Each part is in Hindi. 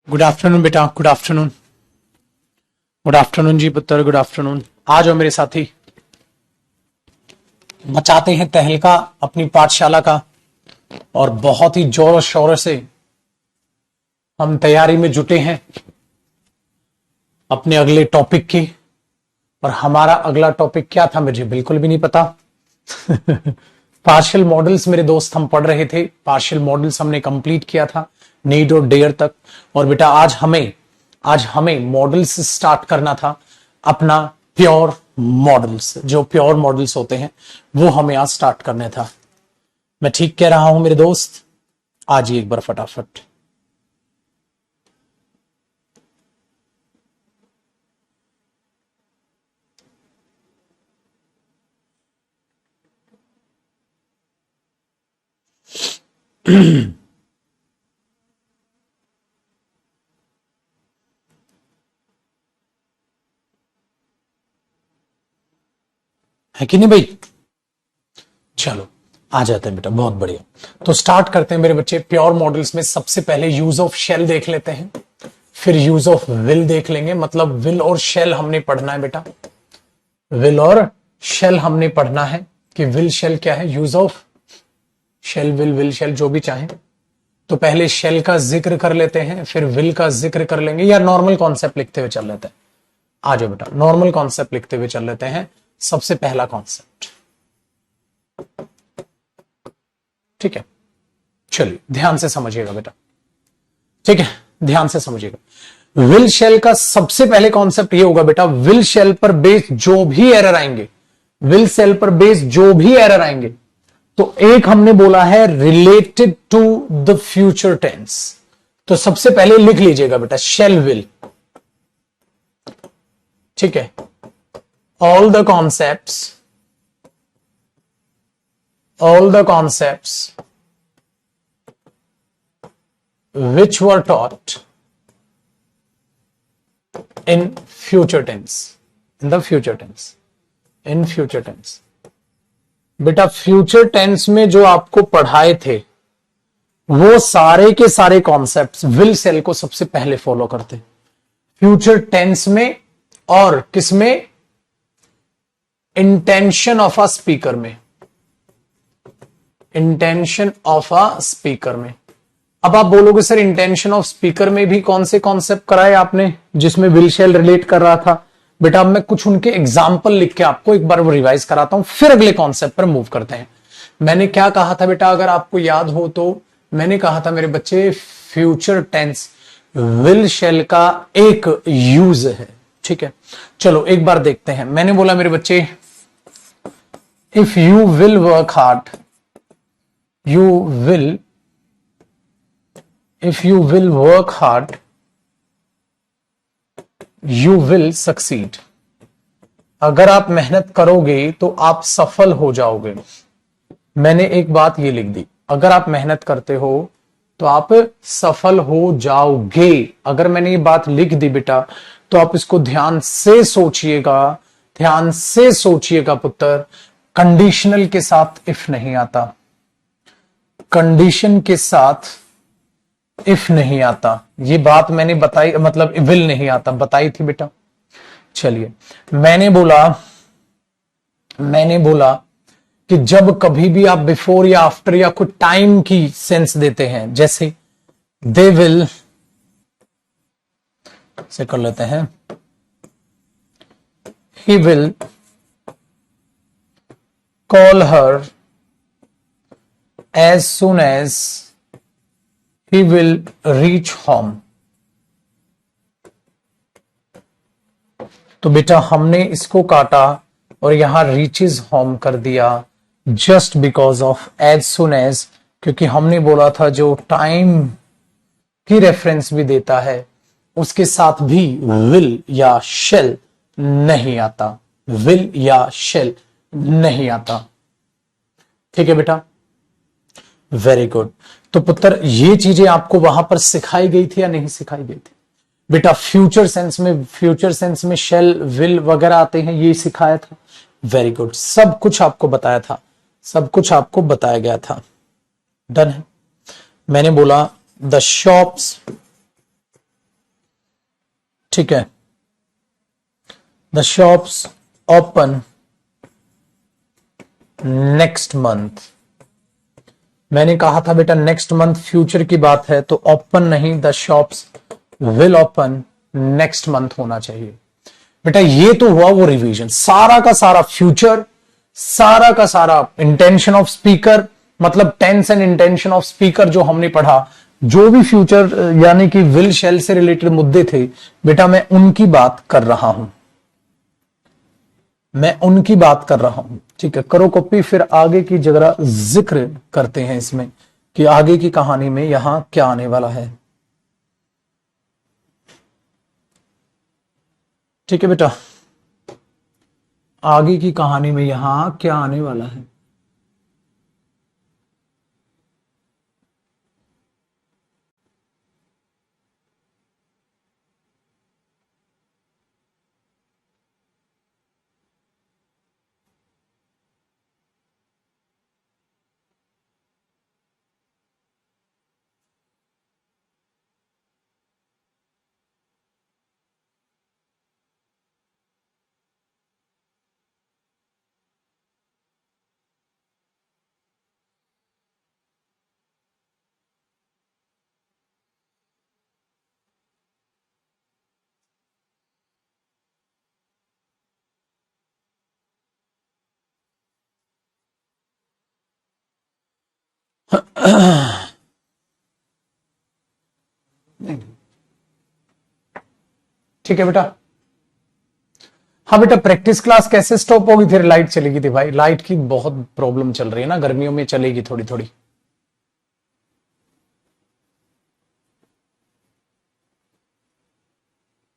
गुड आफ्टरनून बेटा, गुड आफ्टरनून। गुड आफ्टरनून जी पुत्र, गुड आफ्टरनून। आ जाओ मेरे साथी, मचाते हैं तहलका अपनी पाठशाला का और बहुत ही जोर शोर से हम तैयारी में जुटे हैं अपने अगले टॉपिक की। और हमारा अगला टॉपिक क्या था मुझे बिल्कुल भी नहीं पता। पार्शियल मॉडल्स मेरे दोस्त हम पढ़ रहे थे, पार्शियल मॉडल्स हमने कंप्लीट किया था नीड और डेयर तक। और बेटा आज हमें मॉडल्स स्टार्ट करना था, अपना प्योर मॉडल्स, जो प्योर मॉडल्स होते हैं वो हमें आज स्टार्ट करने था। मैं ठीक कह रहा हूं मेरे दोस्त? आज ही एक बार फटाफट है कि नहीं भाई? चलो आ जाते हैं बेटा, बहुत बढ़िया। तो स्टार्ट करते हैं मेरे बच्चे। प्योर मॉडल्स में सबसे पहले यूज ऑफ शेल देख लेते हैं, फिर यूज ऑफ विल देख लेंगे। मतलब विल और शेल हमने पढ़ना है बेटा, विल और शेल हमने पढ़ना है कि विल शेल क्या है, use of shall, will shall जो भी चाहे। तो पहले शेल का जिक्र कर लेते हैं, फिर विल का जिक्र कर लेंगे, या नॉर्मल कॉन्सेप्ट लिखते हुए चल लेते हैं। आ जाओ बेटा, नॉर्मल कॉन्सेप्ट लिखते हुए चल लेते हैं। सबसे पहला कॉन्सेप्ट, ठीक है? चलिए ध्यान से समझिएगा बेटा, ठीक है? ध्यान से समझिएगा। विल शेल का सबसे पहले कॉन्सेप्ट ये होगा बेटा, विल शेल पर बेस्ड जो भी एरर आएंगे, विल शेल पर बेस्ड जो भी एरर आएंगे, तो एक हमने बोला है related to the future tense. तो सबसे पहले लिख लीजिएगा बेटा शेल विल, ठीक है? all the concepts which were taught in future tense, in the future tense, in future tense। बेटा फ्यूचर टेंस में जो आपको पढ़ाए थे वो सारे के सारे कॉन्सेप्ट्स विल सेल को सबसे पहले फॉलो करते, फ्यूचर टेंस में और किसमें, इंटेंशन ऑफ अ स्पीकर में, इंटेंशन ऑफ अ स्पीकर में। अब आप बोलोगे सर इंटेंशन ऑफ स्पीकर में भी कौन से कॉन्सेप्ट कराए आपने जिसमें विल शेल रिलेट कर रहा था? बेटा अब मैं कुछ उनके एग्जाम्पल लिख के आपको एक बार वो रिवाइज कराता हूं, फिर अगले कॉन्सेप्ट पर मूव करते हैं। मैंने क्या कहा था बेटा, अगर आपको याद हो तो मैंने कहा था मेरे बच्चे, फ्यूचर टेंस विल शेल का एक यूज है, ठीक है? चलो एक बार देखते हैं। मैंने बोला मेरे बच्चे, if you will work hard, you will, if you will work hard, you will succeed। अगर आप मेहनत करोगे तो आप सफल हो जाओगे। मैंने एक बात ये लिख दी, अगर आप मेहनत करते हो तो आप सफल हो जाओगे। अगर मैंने ये बात लिख दी बेटा तो आप इसको ध्यान से सोचिएगा, ध्यान से सोचिएगा पुत्र। कंडीशनल के साथ इफ नहीं आता, कंडीशन के साथ इफ नहीं आता, ये बात मैंने बताई, मतलब विल नहीं आता, बताई थी बेटा। चलिए मैंने बोला कि जब कभी भी आप बिफोर या आफ्टर या कुछ टाइम की सेंस देते हैं, जैसे दे विल से कर लेते हैं, he will call her as soon as he will reach home। तो बेटा हमने इसको काटा और यहां रीचेज होम कर दिया, just because of as soon as, क्योंकि हमने बोला था जो टाइम की रेफरेंस भी देता है उसके साथ भी विल या शेल नहीं आता, विल या शेल नहीं आता, ठीक है बेटा? Very good. तो पुत्र ये चीजें आपको वहां पर सिखाई गई थी या नहीं सिखाई गई थी बेटा? फ्यूचर सेंस में शेल विल वगैरह आते हैं, ये सिखाया था। वेरी गुड, सब कुछ आपको बताया था, सब कुछ आपको बताया गया था। डन है। मैंने बोला द शॉप्स ठीक है, the shops open next month. मैंने कहा था बेटा नेक्स्ट मंथ फ्यूचर की बात है, तो ओपन नहीं, the shops will open next month होना चाहिए। बेटा ये तो हुआ वो रिवीजन, सारा का सारा फ्यूचर, सारा का सारा इंटेंशन ऑफ स्पीकर, मतलब tense and intention of speaker जो हमने पढ़ा, जो भी फ्यूचर यानी कि विल शेल से रिलेटेड मुद्दे थे बेटा, मैं उनकी बात कर रहा हूं, मैं उनकी बात कर रहा हूं। ठीक है, करो कॉपी, फिर आगे की जगह जिक्र करते हैं इसमें कि आगे की कहानी में यहां क्या आने वाला है। ठीक है बेटा, आगे की कहानी में यहां क्या आने वाला है। ठीक है बेटा, हाँ बेटा, प्रैक्टिस क्लास कैसे स्टॉप होगी, फिर लाइट चलेगी थी भाई, लाइट की बहुत प्रॉब्लम चल रही है ना, गर्मियों में चलेगी थोड़ी थोड़ी।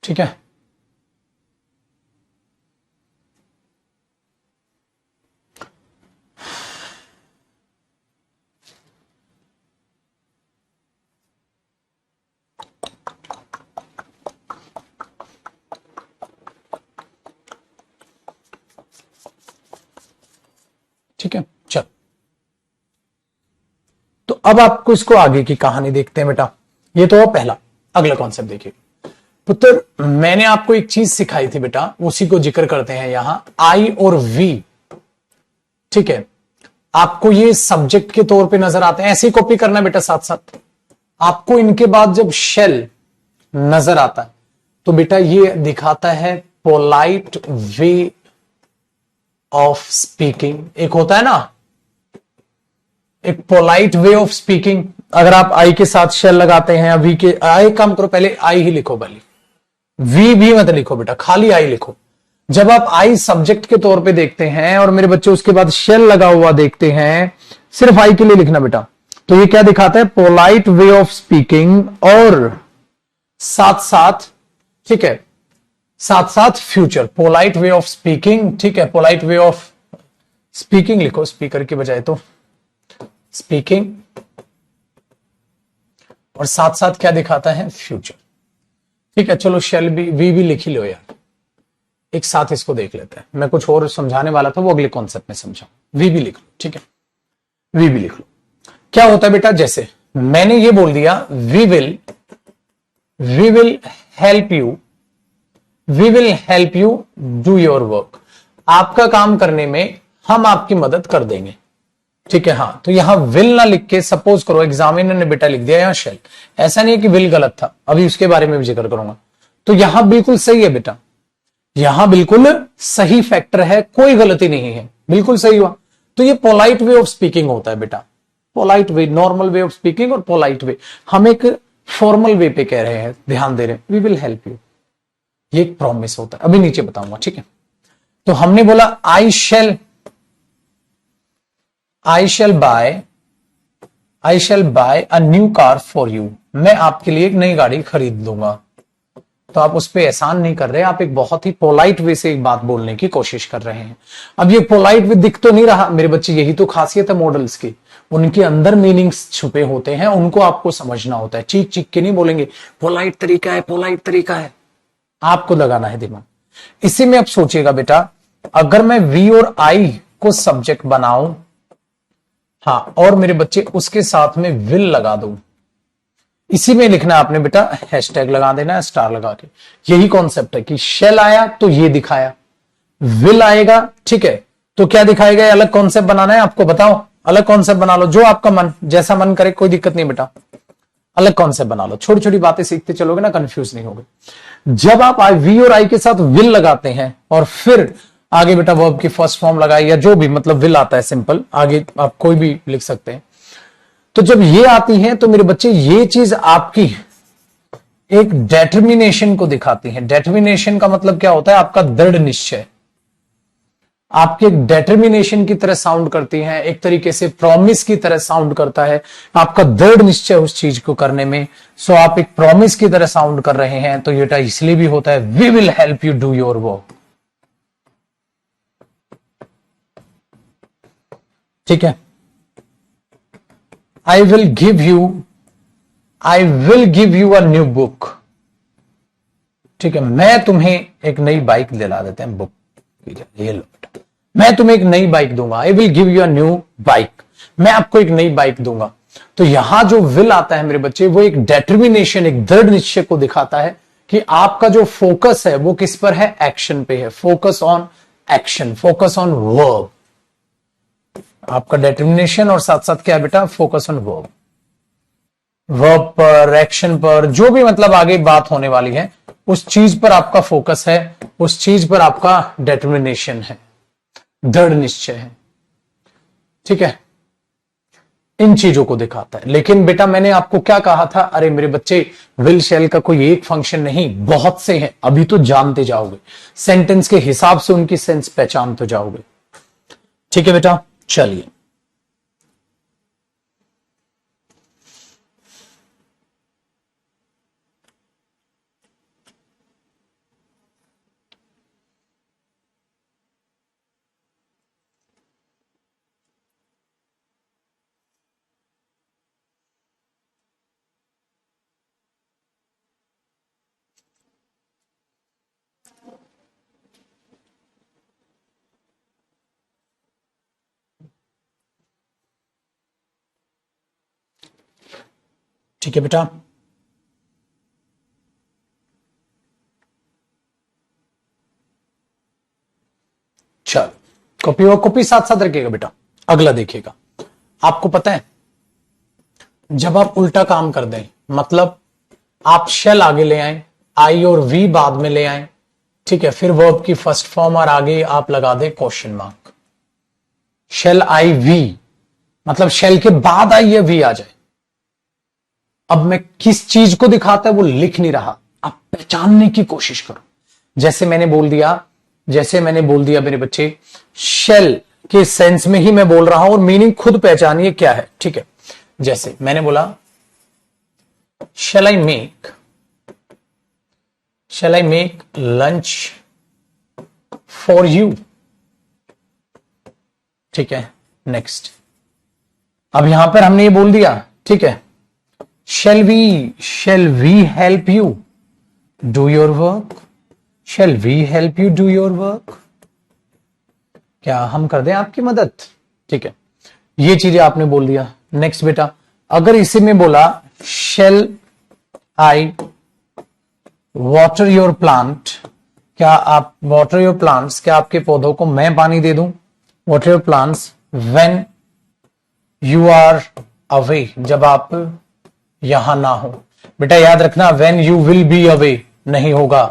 ठीक है, ठीक है, चल, तो अब आपको इसको आगे की कहानी देखते हैं बेटा। ये तो पहला, अगला कॉन्सेप्ट देखिए पुत्र, मैंने आपको एक चीज सिखाई थी बेटा, उसी को जिक्र करते हैं यहां, आई और वी। ठीक है, आपको ये सब्जेक्ट के तौर पे नजर आते हैं, ऐसे ही कॉपी करना बेटा साथ साथ। आपको इनके बाद जब शेल नजर आता है तो बेटा ये दिखाता है पोलाइट वे ऑफ स्पीकिंग। एक होता है ना एक पोलाइट वे ऑफ स्पीकिंग, अगर आप आई के साथ शेल लगाते हैं, वी के, आई काम करो, पहले आई ही लिखो, पहले वी भी मत लिखो बेटा, खाली आई लिखो। जब आप आई सब्जेक्ट के तौर पे देखते हैं और मेरे बच्चे उसके बाद शेल लगा हुआ देखते हैं, सिर्फ आई के लिए लिखना बेटा, तो ये क्या दिखाता है, पोलाइट वे ऑफ स्पीकिंग, और साथ साथ, ठीक है, साथ साथ future, polite way of speaking. ठीक है, पोलाइट वे ऑफ स्पीकिंग लिखो, स्पीकर की बजाय तो स्पीकिंग, और साथ साथ क्या दिखाता है, फ्यूचर। ठीक है, चलो शेल भी, वी भी लिख ही लो यार, एक साथ इसको देख लेते हैं। मैं कुछ और समझाने वाला था, वो अगले कॉन्सेप्ट में समझा। वी भी लिख लो, ठीक है, वी भी लिख लो। क्या होता है बेटा, जैसे मैंने ये बोल दिया, we will help you, we will help you do your work. आपका काम करने में हम आपकी मदद कर देंगे। ठीक है, हाँ, तो यहां विल ना लिख के, सपोज करो एग्जामिनर ने बेटा लिख दिया यहां शेल, ऐसा नहीं है कि विल गलत था, अभी उसके बारे में भी जिक्र करूंगा। तो यहां बिल्कुल सही है बेटा, यहां बिल्कुल सही फैक्टर है, कोई गलती नहीं है, बिल्कुल सही हुआ। तो ये पोलाइट वे ऑफ स्पीकिंग होता है बेटा, polite way, normal way of speaking और पोलाइट वे। हम एक फॉर्मल वे पे कह रहे हैं, ध्यान दे रहे हैं, वी विल हेल्प यू, ये एक प्रॉमिस होता है, अभी नीचे बताऊंगा। ठीक है, तो हमने बोला I shall buy a new car for you, मैं आपके लिए एक नई गाड़ी खरीद दूंगा। तो आप उस पर एहसान नहीं कर रहे, आप एक बहुत ही पोलाइट वे से एक बात बोलने की कोशिश कर रहे हैं। अब ये पोलाइट वे दिख तो नहीं रहा मेरे बच्चे, यही तो खासियत है मॉडल्स की, उनके अंदर मीनिंग्स छुपे होते हैं, उनको आपको समझना होता है। चीख चीख के नहीं बोलेंगे पोलाइट तरीका है, पोलाइट तरीका है, आपको लगाना है दिमाग। इसी में अब सोचिएगा बेटा, अगर मैं वी और आई को सब्जेक्ट बनाऊं, हाँ, और मेरे बच्चे उसके साथ में विल लगा दूं, इसी में लिखना है आपने बेटा, हैशटैग लगा देना है स्टार लगा के। यही कॉन्सेप्ट है कि शेल आया तो ये दिखाया, विल आएगा, ठीक है, तो क्या दिखाएगा, अलग कॉन्सेप्ट बनाना है आपको, बताओ अलग कॉन्सेप्ट बना लो, जो आपका मन जैसा मन करे, कोई दिक्कत नहीं बेटा, अलग कॉन्सेप्ट बना लो, छोटी छोटी बातें सीखते चलोगे ना, कंफ्यूज नहीं होगे। जब आप वी और आई के साथ विल लगाते हैं और फिर आगे बेटा वर्ब की फर्स्ट फॉर्म लगाए, या जो भी मतलब विल आता है सिंपल, आगे आप कोई भी लिख सकते हैं, तो जब ये आती हैं तो मेरे बच्चे ये चीज आपकी एक डेटर्मिनेशन को दिखाती है। डेटर्मिनेशन का मतलब क्या होता है, आपका दृढ़ निश्चय, आपके एक डेटर्मिनेशन की तरह साउंड करती है, एक तरीके से प्रॉमिस की तरह साउंड करता है, आपका दृढ़ निश्चय उस चीज को करने में। सो आप एक प्रॉमिस की तरह साउंड कर रहे हैं, तो ये इसलिए भी होता है, we will help you do your work, ठीक है। I will give you a new book, ठीक है, मैं तुम्हें एक नई बाइक दिला देते हैं, बुक, ये लो, मैं तुम्हें एक नई बाइक दूंगा, I will give you a new bike, मैं आपको एक नई बाइक दूंगा। तो यहां जो विल आता है मेरे बच्चे, वो एक डेटर्मिनेशन, एक दृढ़ निश्चय को दिखाता है कि आपका जो फोकस है वो किस पर है, एक्शन पे है, focus on action, focus on verb, आपका डेटर्मिनेशन और साथ साथ क्या है बेटा, फोकस ऑन वर्ब, वर्ब पर, एक्शन पर, जो भी मतलब आगे बात होने वाली है उस चीज पर आपका फोकस है, उस चीज पर आपका डेटर्मिनेशन है, दृढ़ निश्चय है, ठीक है, इन चीजों को दिखाता है। लेकिन बेटा मैंने आपको क्या कहा था, अरे मेरे बच्चे विल शेल का कोई एक फंक्शन नहीं, बहुत से हैं, अभी तो जानते जाओगे, सेंटेंस के हिसाब से उनकी सेंस पहचानते जाओगे, ठीक है बेटा। चलिए ठीक है बेटा, चलो कॉपी और कॉपी साथ साथ रखिएगा बेटा। अगला देखिएगा, आपको पता है जब आप उल्टा काम कर दें, मतलब आप शेल आगे ले आए, आई और वी बाद में ले आए, ठीक है, फिर वर्ब की फर्स्ट फॉर्म और आगे आप लगा दें question mark, shall I we, मतलब शेल के बाद आई या वी आ जाए। अब मैं किस चीज को दिखाता है वो लिख नहीं रहा, आप पहचानने की कोशिश करो। जैसे मैंने बोल दिया मेरे बच्चे, शेल के सेंस में ही मैं बोल रहा हूं और मीनिंग खुद पहचानिए क्या है, ठीक है। जैसे मैंने बोला shall I make lunch for you, ठीक है, नेक्स्ट। अब यहां पर हमने ये बोल दिया, ठीक है, shall we help you do your work, shall we help you do your work, क्या हम कर दें आपकी मदद, ठीक है, ये चीजें आपने बोल दिया। नेक्स्ट बेटा, अगर इसी में बोला shall I water your plant, क्या आप water your plants, क्या आपके पौधों को मैं पानी दे दूं, water your plants when you are away, जब आप यहां ना हो। बेटा याद रखना when you will be away नहीं होगा,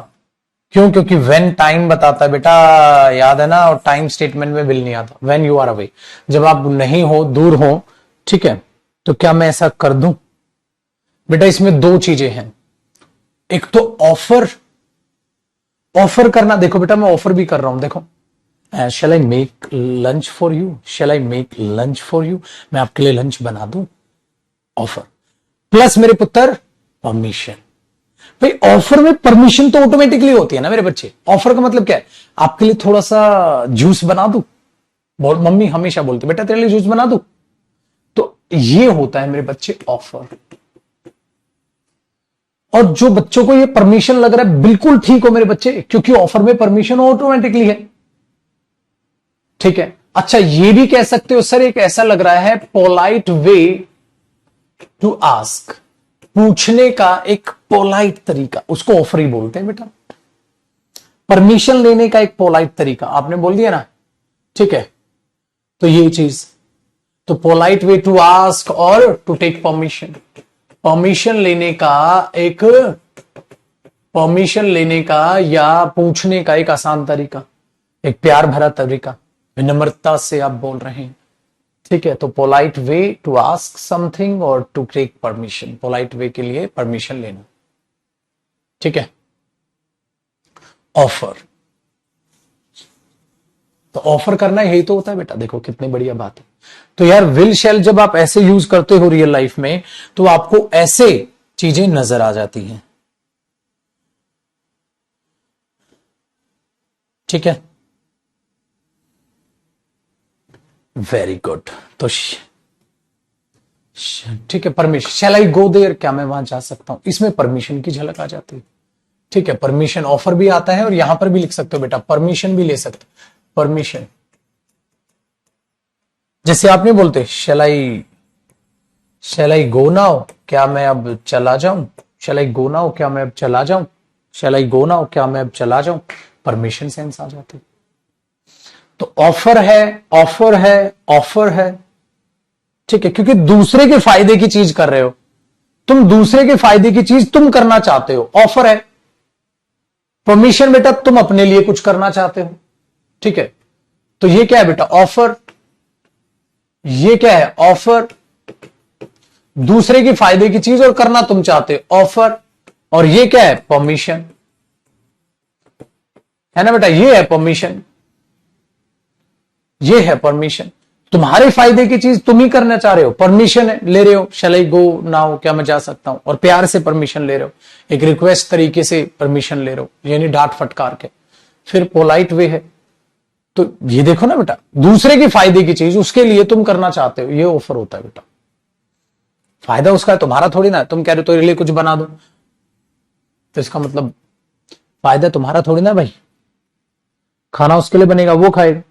क्यों, क्योंकि when टाइम बताता है बेटा, याद है ना, और टाइम स्टेटमेंट में will नहीं आता, when you are away, जब आप नहीं हो, दूर हो, ठीक है, तो क्या मैं ऐसा कर दूं। बेटा इसमें दो चीजें हैं, एक तो ऑफर करना, देखो बेटा मैं ऑफर भी कर रहा हूं, देखो shall I make lunch for you, shall I make lunch for you, मैं आपके लिए लंच बना दूं, ऑफर प्लस मेरे पुत्र परमिशन। भाई ऑफर में परमिशन तो ऑटोमेटिकली होती है ना मेरे बच्चे, ऑफर का मतलब क्या है, आपके लिए थोड़ा सा जूस बना दूं, मम्मी हमेशा बोलती बेटा तेरे लिए जूस बना दूं, तो ये होता है मेरे बच्चे ऑफर। और जो बच्चों को ये परमिशन लग रहा है बिल्कुल ठीक हो मेरे बच्चे, क्योंकि ऑफर में परमिशन ऑटोमेटिकली है, ठीक है। अच्छा ये भी कह सकते हो सर एक ऐसा लग रहा है पोलाइट वे टू आस्क, पूछने का एक पोलाइट तरीका, उसको ऑफर ही बोलते हैं बेटा। परमिशन लेने का एक पोलाइट तरीका, आपने बोल दिया ना, ठीक है। तो ये चीज, तो पोलाइट वे टू आस्क और टू टेक परमिशन, परमिशन लेने का एक, परमिशन लेने का या पूछने का एक आसान तरीका, एक प्यार भरा तरीका, विनम्रता से आप बोल रहे हैं, ठीक है। तो polite way to ask something और to take permission, polite way के लिए परमिशन लेना, ठीक है। ऑफर, तो ऑफर करना यही तो होता है बेटा, देखो कितनी बढ़िया बात है। तो यार विल शैल जब आप ऐसे यूज करते हो रियल लाइफ में, तो आपको ऐसे चीजें नजर आ जाती हैं, ठीक है। Very good. तो ठीक है, permission, shell I go there, क्या मैं वहां जा सकता हूं, इसमें परमिशन की झलक आ जाती है, ठीक है। परमिशन ऑफर भी आता है, और यहां पर भी लिख सकते हो बेटा, परमिशन भी ले सकते, परमिशन। जैसे आप नहीं बोलते शैल आई गो नाउ, क्या मैं अब चला जाऊं, शैल आई गो नाउ, क्या मैं अब चला जाऊं, शैल आई गो नाउ, क्या मैं अब चला जाऊं, परमिशन सेंस आ जाती। तो ऑफर है, ऑफर है, ऑफर है, ठीक है, क्योंकि दूसरे के फायदे की चीज कर रहे हो तुम, दूसरे के फायदे की चीज तुम करना चाहते हो, ऑफर है। परमिशन बेटा तुम अपने लिए कुछ करना चाहते हो, ठीक है। तो ये क्या है बेटा, ऑफर, ये क्या है, ऑफर, दूसरे के फायदे की चीज और करना तुम चाहते हो, ऑफर, और ये क्या है, परमिशन, है ना बेटा, ये है परमिशन, ये है परमिशन। तुम्हारे फायदे की चीज तुम ही करना चाह रहे हो, परमिशन है, ले रहे हो, शैल आई गो नाउ, क्या मैं जा सकता हूं, और प्यार से परमिशन ले रहे हो, एक रिक्वेस्ट तरीके से परमिशन ले रहे हो, यानी डांट फटकार के। फिर पोलाइट वे है, तो ये देखो ना बेटा, दूसरे के फायदे की चीज उसके लिए तुम करना चाहते हो, ये ऑफर होता है बेटा। फायदा उसका है, तुम्हारा थोड़ी ना है, तुम कह रहे हो तो लिए कुछ बना दो, तो इसका मतलब फायदा तुम्हारा थोड़ी ना भाई, खाना उसके लिए बनेगा, वो खाएगा,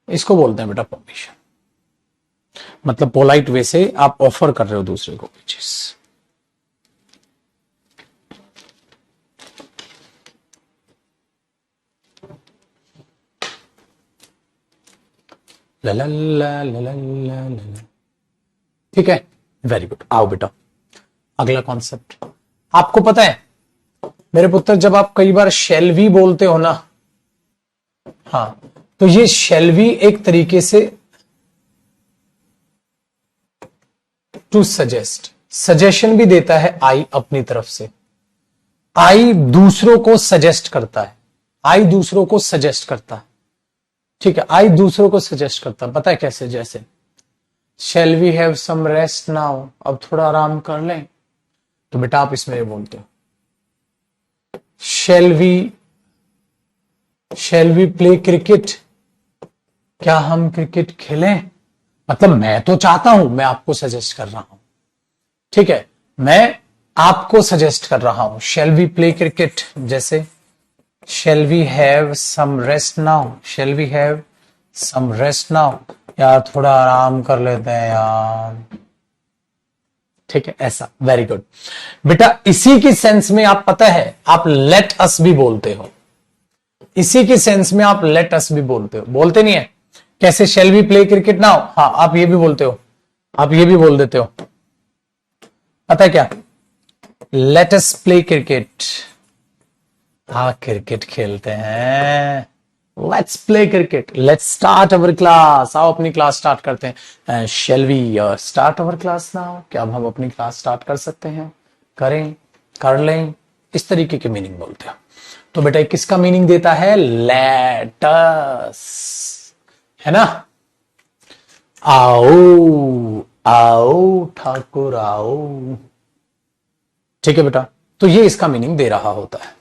इसको बोलते हैं बेटा परमिशन। मतलब पोलाइट वे से आप ऑफर कर रहे हो दूसरे को कोई चीज। ठीक है, वेरी गुड। आओ बेटा अगला कॉन्सेप्ट, आपको पता है मेरे पुत्र, जब आप कई बार शैल वी बोलते हो ना, हाँ, तो ये शैल वी एक तरीके से टू सजेस्ट, सजेशन भी देता है आई अपनी तरफ से, आई दूसरों को सजेस्ट करता है, आई दूसरों को सजेस्ट करता है, ठीक है, आई दूसरों को सजेस्ट करता है, पता है कैसे, जैसे shall we have some rest now, अब थोड़ा आराम कर लें, तो बेटा आप इसमें ये बोलते हो शैल वी प्ले क्रिकेट, क्या हम क्रिकेट खेलें, मतलब मैं तो चाहता हूं, मैं आपको सजेस्ट कर रहा हूं, ठीक है, मैं आपको सजेस्ट कर रहा हूं, शैल वी प्ले क्रिकेट, जैसे shall we have some rest now, shall we have some rest now, यार थोड़ा आराम कर लेते हैं यार, ठीक है, ऐसा, वेरी गुड बेटा। इसी की सेंस में आप, पता है आप लेट अस भी बोलते हो, इसी के सेंस में आप लेट अस भी बोलते हो, बोलते नहीं है, कैसे, shall we play cricket now, हाँ आप ये भी बोलते हो, आप ये भी बोल देते हो, पता है क्या, लेट अस प्ले क्रिकेट, हाँ क्रिकेट खेलते हैं, let's play cricket, let's start our class, आओ अपनी क्लास स्टार्ट करते हैं, shall we start our class now, क्या अब हम अपनी क्लास स्टार्ट कर सकते हैं, करें, कर लें, इस तरीके के मीनिंग बोलते हैं। तो बेटा किसका मीनिंग देता है, लेटस, है ना, आओ आओ ठाकुर आओ, ठीक है बेटा, तो ये इसका मीनिंग दे रहा होता है।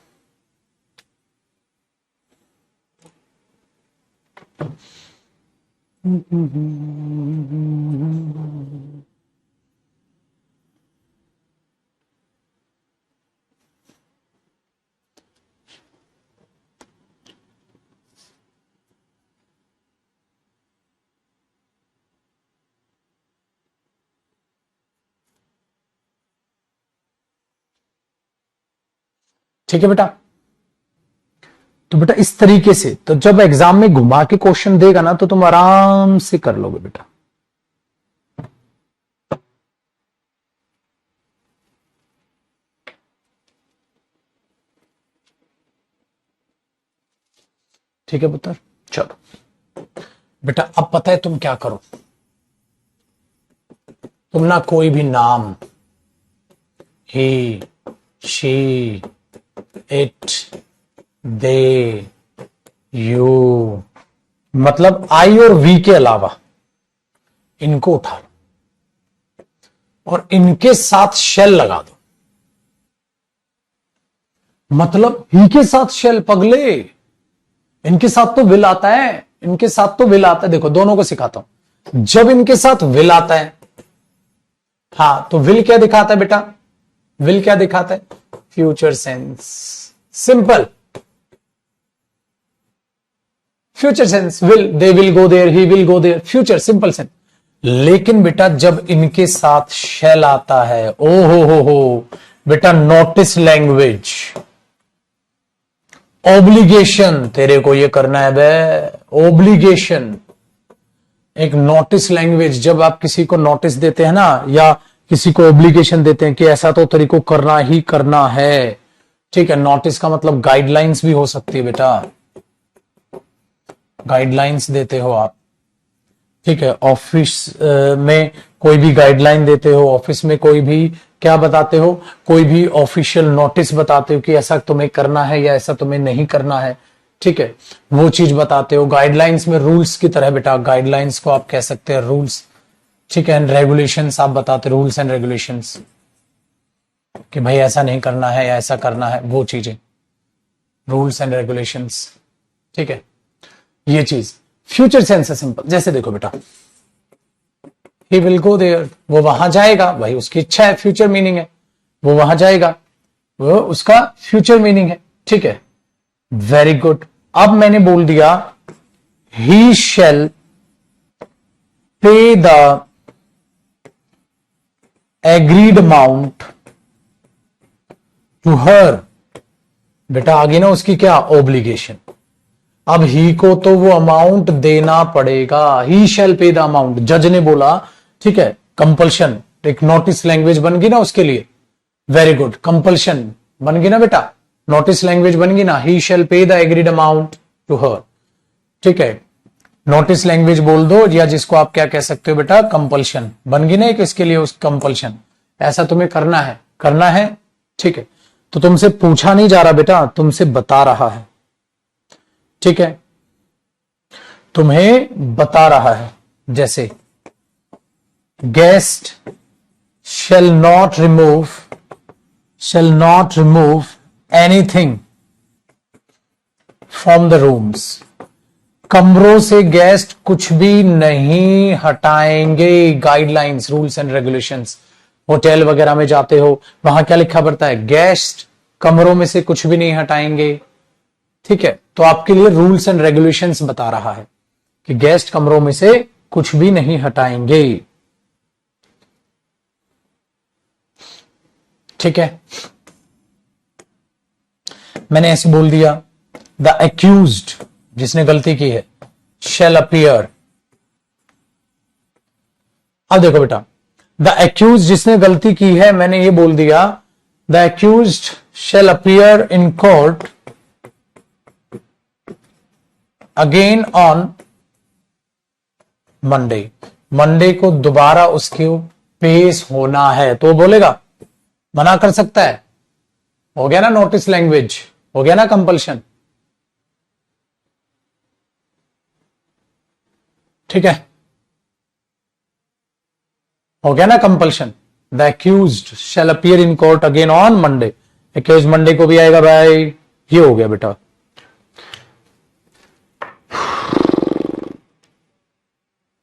ठीक है बेटा। तो बेटा इस तरीके से तो जब एग्जाम में घुमा के क्वेश्चन देगा ना तो तुम आराम से कर लोगे बेटा। ठीक है पुत्र, चलो बेटा अब पता है तुम क्या करो, तुम ना कोई भी नाम, ही, शी, इट, दे, यू, मतलब आई और वी के अलावा इनको उठा लो और इनके साथ शेल लगा दो। मतलब ही के साथ शेल, पगले, इनके साथ तो विल आता है, इनके साथ तो विल आता है। देखो दोनों को सिखाता हूं। जब इनके साथ विल आता है, हाँ, तो विल क्या दिखाता है बेटा? विल क्या दिखाता है? Future tense. Simple, future tense, will, they will go there, he will go there, future, simple tense. लेकिन बेटा जब इनके साथ शेल आता है, ओ हो बेटा, नोटिस लैंग्वेज, ऑब्लिगेशन, तेरे को ये करना है बे, ऑब्लिगेशन। एक नोटिस लैंग्वेज, जब आप किसी को नोटिस देते हैं ना, या किसी को ऑब्लिगेशन देते हैं कि ऐसा तो तेरे को करना ही करना है, ठीक है। नोटिस का मतलब गाइडलाइंस भी हो सकती है बेटा, गाइडलाइंस देते हो आप, ठीक है। ऑफिस में कोई भी गाइडलाइन देते हो, ऑफिस में कोई भी क्या बताते हो, कोई भी ऑफिशियल नोटिस बताते हो कि ऐसा तुम्हें करना है या ऐसा तुम्हें नहीं करना है, ठीक है, वो चीज बताते हो। गाइडलाइंस में रूल्स की तरह बेटा, गाइडलाइंस को आप कह सकते हैं रूल्स, ठीक है। एंड रेगुलेशंस आप बताते, रूल्स एंड रेगुलेशंस, कि भाई ऐसा नहीं करना है या ऐसा करना है, वो चीजें, रूल्स एंड रेगुलेशंस, ठीक है। ये चीज फ्यूचर सेंस है, सिंपल। जैसे देखो बेटा, ही विल गो देयर, वो वहां जाएगा, भाई उसकी इच्छा है, फ्यूचर मीनिंग है, वो वहां जाएगा, वो उसका फ्यूचर मीनिंग है, ठीक है। Very good. अब मैंने बोल दिया he shall pay the agreed amount to her, बेटा आगे ना उसकी क्या, ऑब्लिगेशन। अब ही को तो वो अमाउंट देना पड़ेगा, ही शैल पे द अमाउंट, जज ने बोला, ठीक है, कंपल्शन, एक नोटिस लैंग्वेज बन गई ना उसके लिए। वेरी गुड, कंपल्शन बन गई ना बेटा, नोटिस लैंग्वेज बन गई ना, he shall pay the agreed amount to her, ठीक है। नोटिस लैंग्वेज बोल दो, या जिसको आप क्या कह सकते हो बेटा, कंपल्शन बन गई ना एक इसके लिए, उस कंपल्शन, ऐसा तुम्हें करना है, करना है, ठीक है। तो तुमसे पूछा नहीं जा रहा बेटा, तुमसे बता रहा है, ठीक है, तुम्हें बता रहा है। जैसे guest shall not remove anything from the rooms, कमरों से गेस्ट कुछ भी नहीं हटाएंगे। Guidelines, rules and regulations, hotel वगैरह में जाते हो, वहां क्या लिखा पड़ता है, गेस्ट कमरों में से कुछ भी नहीं हटाएंगे, ठीक है। तो आपके लिए रूल्स एंड रेगुलेशंस बता रहा है कि गेस्ट कमरों में से कुछ भी नहीं हटाएंगे, ठीक है। मैंने ऐसे बोल दिया, द एक्यूज्ड, जिसने गलती की है, शैल अपीयर। अब देखो बेटा, द एक्यूज्ड जिसने गलती की है, मैंने ये बोल दिया, the accused shall appear in court again on Monday, Monday को दोबारा उसके पेश होना है, तो बोलेगा, मना कर सकता है, हो गया ना नोटिस लैंग्वेज, हो गया ना कंपल्शन, ठीक है, हो गया ना compulsion. The accused shall appear in court again on Monday, accused Monday को भी आएगा भाई, ये हो गया बेटा।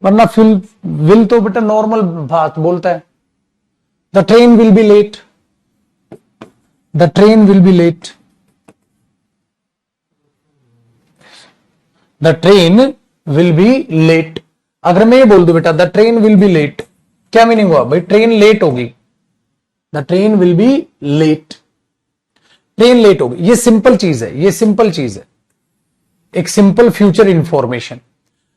वरना फिल विल तो बेटा नॉर्मल बात बोलता है, the train will be late, the train will be late, the train will be late. अगर मैं ये बोल दूं बेटा the train will be late, क्या मीनिंग हुआ भाई, ट्रेन लेट होगी, the train will be late. Train late हो गई, ये सिंपल चीज है, ये सिंपल चीज है, एक सिंपल फ्यूचर इंफॉर्मेशन।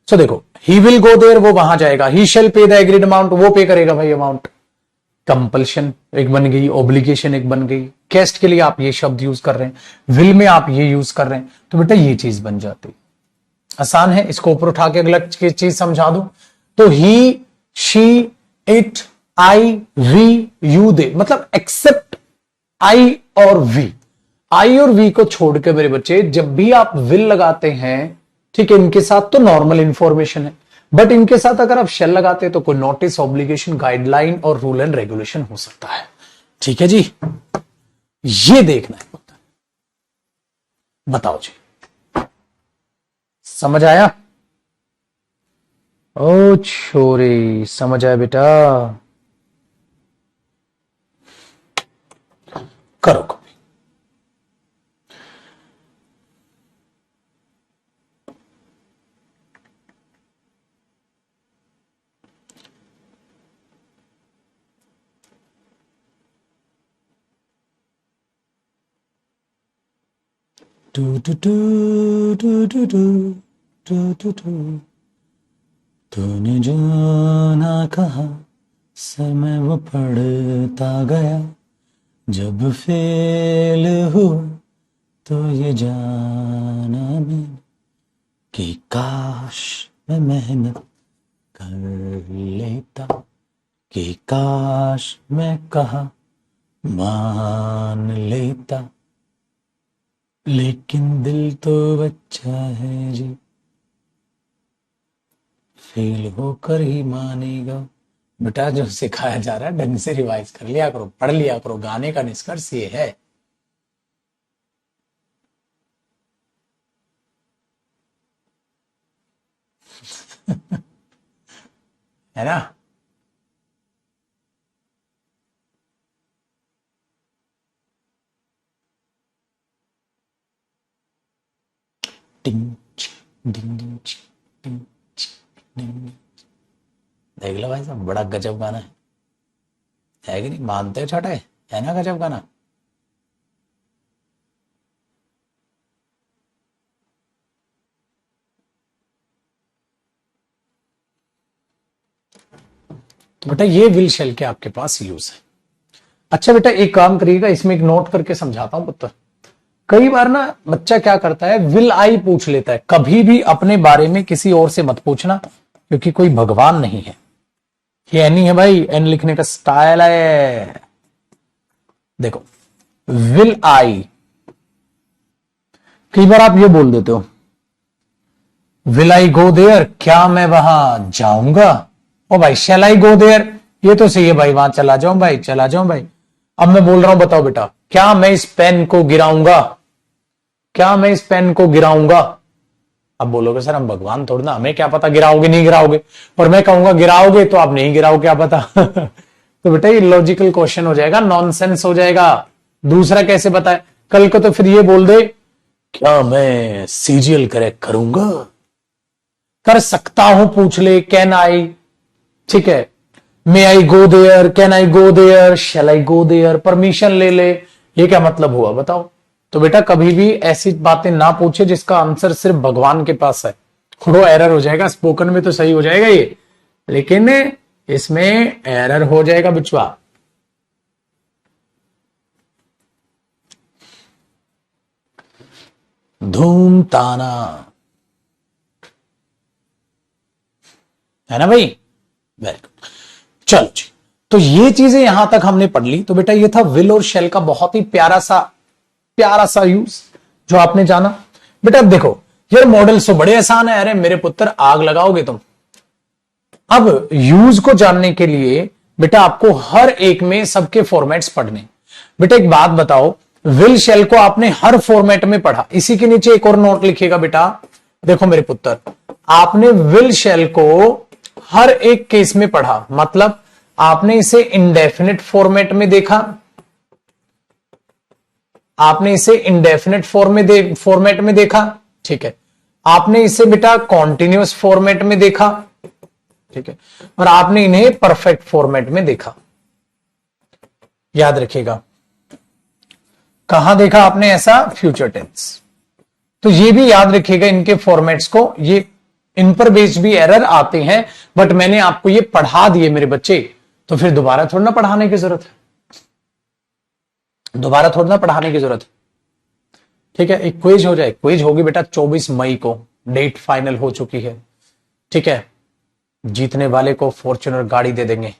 सो देखो, ही विल गो देयर, वो वहां जाएगा, ही शेल पे द एग्रीड अमाउंट, वो पे करेगा भाई अमाउंट। कंपल्शन एक बन गई, ऑब्लिगेशन एक बन गई, कैस्ट के लिए आप ये शब्द यूज कर रहे हैं, विल में आप ये यूज कर रहे हैं, तो बेटा ये चीज बन जाती। आसान है, इसको ऊपर उठा के अगला चीज समझा दूं तो he, she, it, I, we, you, they, मतलब एक्सेप्ट आई और वी। आई और वी को छोड़ के मेरे बच्चे जब भी आप विल लगाते हैं, ठीक है, इनके साथ तो नॉर्मल इंफॉर्मेशन है, बट इनके साथ अगर आप शेल लगाते हैं तो कोई नोटिस, ऑब्लिगेशन, गाइडलाइन और रूल एंड रेगुलेशन हो सकता है। ठीक है जी, ये देखना है, बताओ जी, समझ आया? ओ छोरे, समझ आया बेटा? करो कभी। Two two two two two two two two two, तूने जो ना कहा सर मैं वो पढ़ता गया, जब फेल हुआ तो ये जाना मैंने कि काश मैं मेहनत कर लेता, कि काश मैं कहा मान लेता, लेकिन दिल तो बच्चा है जी, फेल होकर ही मानेगा। बेटा जो सिखाया जा रहा है ढंग से रिवाइज कर लिया करो, पढ़ लिया करो। गाने का निष्कर्ष ये है। है ना? टिंग डिंग डिंग टिंग डिंग। देख लो भाई साहब, बड़ा गजब गाना है कि नहीं? मानते हो छोटा है ना गजब गाना? तो बेटा ये विल शेल के आपके पास यूज है। अच्छा बेटा एक काम करिएगा, इसमें एक नोट करके समझाता हूं पुत्र। कई बार ना बच्चा क्या करता है, विल आई पूछ लेता है। कभी भी अपने बारे में किसी और से मत पूछना, क्योंकि कोई भगवान नहीं है। ये एनी है भाई, एन लिखने का स्टाइल है। देखो विल आई, कई बार आप ये बोल देते हो, विल आई गो देयर, क्या मैं वहां जाऊंगा? ओ भाई शैल आई गो देयर, ये तो सही है भाई, वहां चला जाऊं भाई, चला जाऊं भाई। अब मैं बोल रहा हूं, बताओ बेटा, क्या मैं इस पेन को गिराऊंगा? क्या मैं इस पेन को गिराऊंगा? अब बोलोगे सर हम भगवान थोड़ा ना, हमें क्या पता गिराओगे नहीं गिराओगे। और मैं कहूंगा गिराओगे तो आप नहीं गिराओ, क्या पता। तो बेटा ये लॉजिकल क्वेश्चन हो जाएगा, नॉनसेंस हो जाएगा। दूसरा कैसे बताए? कल को तो फिर ये बोल दे, क्या मैं सीजीएल करेक्ट करूंगा? कर सकता हूं पूछ ले, कैन आई, ठीक है। May I go there, can I go there, shall I go there, permission ले ले, ये क्या मतलब हुआ बताओ? तो बेटा कभी भी ऐसी बातें ना पूछे जिसका आंसर सिर्फ भगवान के पास है, वो एरर हो जाएगा। स्पोकन में तो सही हो जाएगा ये, लेकिन इसमें एरर हो जाएगा बिचवा। धूम ताना, है ना भाई? Very good. चलो जी, तो ये चीजें यहां तक हमने पढ़ ली। तो बेटा ये था विल और शेल का बहुत ही प्यारा सा यूज जो आपने जाना। बेटा अब देखो यार, मॉडल्स तो बड़े आसान है। अरे मेरे पुत्र आग लगाओगे तुम। अब यूज को जानने के लिए बेटा आपको हर एक में सबके फॉर्मेट्स पढ़ने। बेटा एक बात बताओ, विल शेल को आपने हर फॉर्मेट में पढ़ा। इसी के नीचे एक और नोट लिखिएगा बेटा। देखो मेरे पुत्र, आपने विल शेल को हर एक केस में पढ़ा, मतलब आपने इसे इंडेफिनिट फॉर्मेट में देखा, आपने इसे इंडेफिनिट फॉर्मेट में देखा, ठीक है। आपने इसे बेटा कॉन्टिन्यूअस फॉर्मेट में देखा, ठीक है, और आपने इन्हें परफेक्ट फॉर्मेट में देखा। याद रखिएगा, कहां देखा आपने ऐसा? Future tense. तो ये भी याद रखिएगा इनके फॉर्मेट्स को, ये इन पर बेस्ड भी एरर आते हैं, बट मैंने आपको ये पढ़ा दिए मेरे बच्चे, तो फिर दोबारा थोड़ा ना पढ़ाने की जरूरत है, दोबारा थोड़ा ना पढ़ाने की जरूरत है। ठीक है, एक क्विज हो जाए, क्विज होगी बेटा 24 मई को, डेट फाइनल हो चुकी है। ठीक है, जीतने वाले को फॉर्च्यूनर गाड़ी दे देंगे,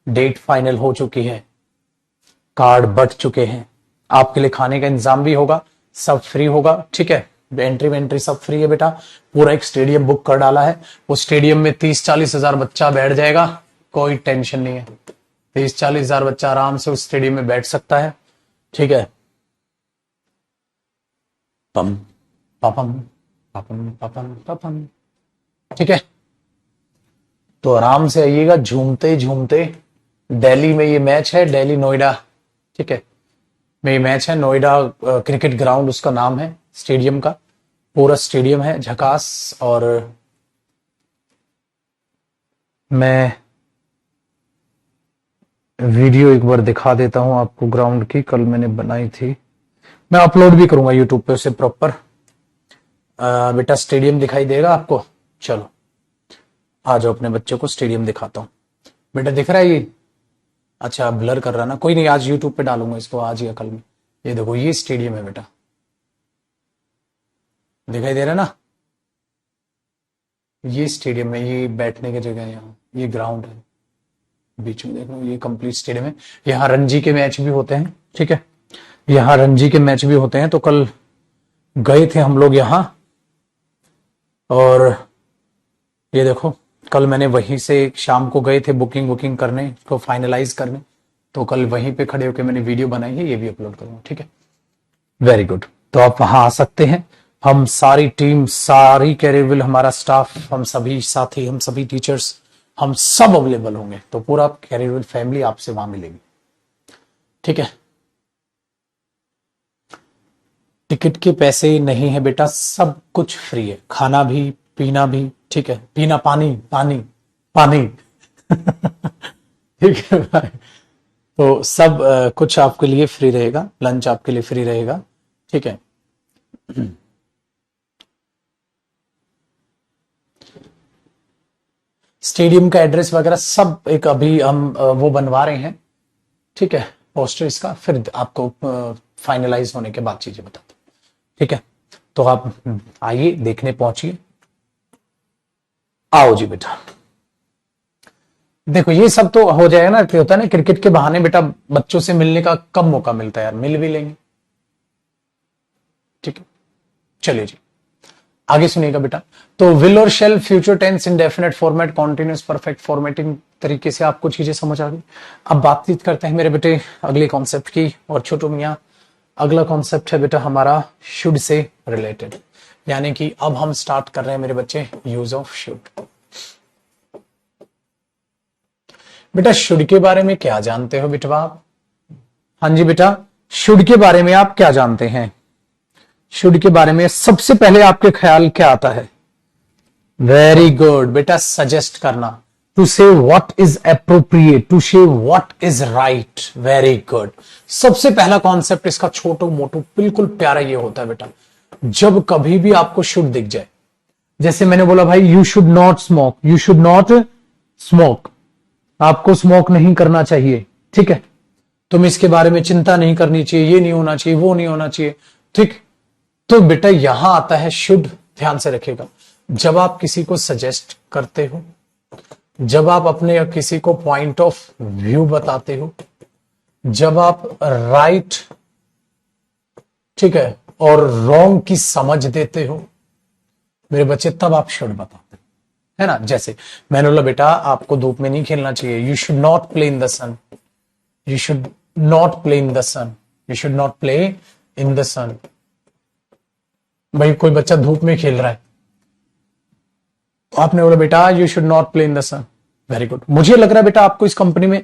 डेट फाइनल हो चुकी है, कार्ड बट चुके हैं, आपके लिए खाने का इंतजाम भी होगा, सब फ्री होगा। ठीक है, एंट्री वेंट्री सब फ्री है बेटा, पूरा एक स्टेडियम बुक कर डाला है, उस स्टेडियम में 30-40 हजार बच्चा बैठ जाएगा, कोई टेंशन नहीं है, 30-40 हजार बच्चा आराम से उस स्टेडियम में बैठ सकता है। ठीक है, पम पपम पपम पपम पपम। ठीक है, तो आराम से आइएगा झूमते झूमते। दिल्ली में ये मैच है, दिल्ली नोएडा, ठीक है, में ये मैच है, नोएडा क्रिकेट ग्राउंड उसका नाम है, स्टेडियम का पूरा स्टेडियम है झकास। और मैं वीडियो एक बार दिखा देता हूं आपको ग्राउंड की, कल मैंने बनाई थी, मैं अपलोड भी करूंगा यूट्यूब पे उसे प्रॉपर। बेटा स्टेडियम दिखाई देगा आपको, चलो आ जाओ, अपने बच्चों को स्टेडियम दिखाता हूं। बेटा दिख रहा है ये? अच्छा ब्लर कर रहा ना, कोई नहीं, आज यूट्यूब पे डालूंगा इसको, आज या कल में। ये देखो ये स्टेडियम है बेटा, दिखाई दे रहा है ना, ये स्टेडियम है, ये बैठने की जगह है, यहाँ ये ग्राउंड है बीच में, देखो ये कंप्लीट स्टेडियम है। यहाँ रणजी के मैच भी होते हैं, ठीक है, यहाँ रणजी के मैच भी होते हैं। तो कल गए थे हम लोग यहाँ, और ये देखो कल मैंने वहीं से शाम को गए थे बुकिंग करने, इसको फाइनलाइज करने, तो कल वहीं पे खड़े होकर मैंने वीडियो बनाई है, ये भी अपलोड करूंगा। ठीक है, वेरी गुड, तो आप वहां आ सकते हैं। हम सारी टीम, सारी कैरियरविल, हमारा स्टाफ, हम सभी साथी, हम सभी टीचर्स, हम सब अवेलेबल होंगे, तो पूरा कैरियरविल फैमिली आपसे वहां मिलेगी। ठीक है, टिकट के पैसे नहीं है बेटा, सब कुछ फ्री है, खाना भी पीना भी। ठीक है, पीना पानी पानी पानी ठीक है भाई, तो सब कुछ आपके लिए फ्री रहेगा, लंच आपके लिए फ्री रहेगा। ठीक है, स्टेडियम का एड्रेस वगैरह सब एक अभी हम वो बनवा रहे हैं। ठीक है, पोस्टर इसका, फिर आपको फाइनलाइज होने के बाद चीजें बताते हैं। ठीक है, तो आप आइए, देखने पहुंचिए, आओ जी बेटा। देखो ये सब तो हो जाएगा ना, क्या होता है ना, क्रिकेट के बहाने बेटा बच्चों से मिलने का कब मौका मिलता है यार, मिल भी लेंगे। ठीक है, चलिए जी आगे सुनिएगा बेटा। तो विल और shall, future tense, indefinite format, continuous perfect formatting तरीके से आपको चीजें समझ आ गई। अब बातचीत करते हैं मेरे बेटे अगले कॉन्सेप्ट की, और छोटू मियाँ अगला कॉन्सेप्ट है बेटा हमारा शुड से रिलेटेड, यानी कि अब हम स्टार्ट कर रहे हैं मेरे बच्चे यूज ऑफ शुड। बेटा शुड के बारे में क्या जानते हो बेटा आप? हाँ जी बेटा, शुड के बारे में आप क्या जानते हैं? शुड के बारे में सबसे पहले आपके ख्याल क्या आता है? वेरी गुड बेटा, सजेस्ट करना, टू से व्हाट इज अप्रोप्रिएट, टू से what is right. Very good, सबसे पहला कॉन्सेप्ट इसका छोटू मोटू बिल्कुल प्यारा ये होता है बेटा, जब कभी भी आपको शुड दिख जाए, जैसे मैंने बोला भाई you should not smoke, you should not smoke, आपको स्मोक नहीं करना चाहिए। ठीक है, तुम इसके बारे में चिंता नहीं करनी चाहिए, ये नहीं होना चाहिए, वो नहीं होना चाहिए। ठीक, तो बेटा यहां आता है शुड, ध्यान से रखिएगा। जब आप किसी को सजेस्ट करते हो, जब आप अपने किसी को पॉइंट ऑफ व्यू बताते हो, जब आप राइट, ठीक है, और रॉन्ग की समझ देते हो मेरे बच्चे, तब आप शुड बताते है ना। जैसे मैंने बोला बेटा आपको धूप में नहीं खेलना चाहिए, you should not play in the sun, you should not play in the sun, you should not play in the sun. भाई कोई बच्चा धूप में खेल रहा है, आपने बोला बेटा you should not play in the sun, very good, मुझे लग रहा है बेटा आपको इस कंपनी में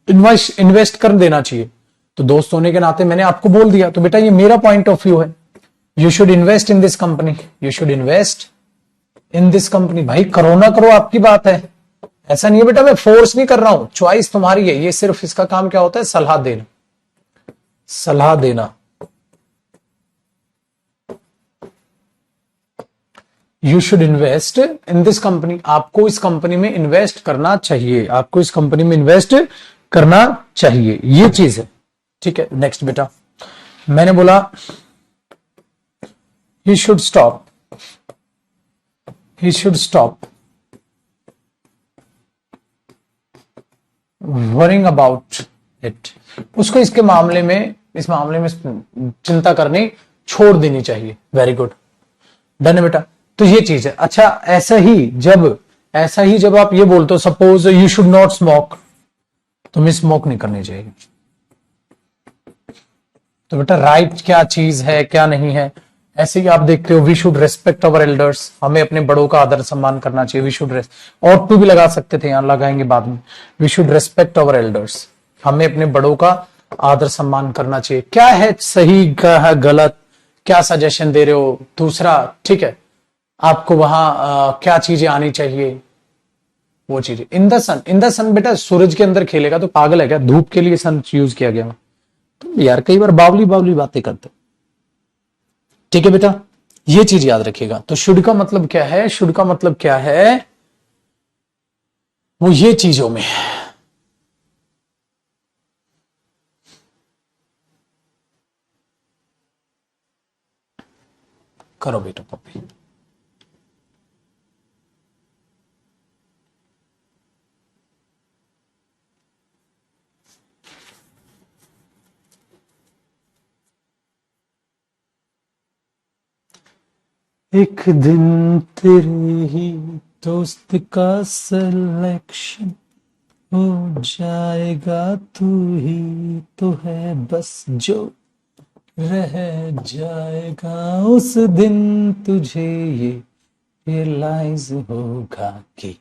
इन्वेस्ट कर देना चाहिए, तो दोस्त होने के नाते मैंने आपको बोल दिया, तो बेटा ये मेरा पॉइंट ऑफ व्यू है, you should invest in this company, you should invest in this company. भाई करो ना करो आपकी बात है, ऐसा नहीं है बेटा मैं फोर्स नहीं कर रहा हूं, चॉइस तुम्हारी है, ये सिर्फ इसका काम क्या होता है, सलाह देना, सलाह देना। You should invest in this company, आपको इस कंपनी में इन्वेस्ट करना चाहिए, आपको इस कंपनी में इन्वेस्ट करना चाहिए, ये चीज है। ठीक है, नेक्स्ट बेटा, मैंने बोला he should stop, he should stop worrying about it, उसको इसके मामले में, इस मामले में चिंता करनी छोड़ देनी चाहिए। वेरी गुड, डन है बेटा। तो ये चीज है। अच्छा, ऐसा ही जब आप ये बोलते हो, suppose you should not smoke, तुम्हें स्मोक नहीं करनी चाहिए। तो बेटा राइट क्या चीज है क्या नहीं है, ऐसे ही आप देखते हो we should respect our elders, हमें अपने बड़ों का आदर सम्मान करना चाहिए। वी शुड और टू भी लगा सकते थे, यहां लगाएंगे बाद में। We should respect our elders, हमें अपने बड़ों का आदर सम्मान करना चाहिए। क्या है सही, क्या है गलत, क्या सजेशन दे रहे हो। दूसरा, ठीक है, आपको वहां क्या चीजें आनी चाहिए, वो चीजें। इन द सन बेटा सूरज के अंदर खेलेगा तो पागल है क्या, धूप के लिए सन यूज किया गया। तो यार कई बार बावली बावली बातें करते। ठीक है बेटा, ये चीज याद रखिएगा। तो शुड का मतलब क्या है, शुड का मतलब क्या है, वो ये चीजों में करो बेटा कॉपी। एक दिन तेरे ही दोस्त का सिलेक्शन हो जाएगा, तू ही तो है बस जो रह जाएगा, उस दिन तुझे ये रियलाइज होगा कि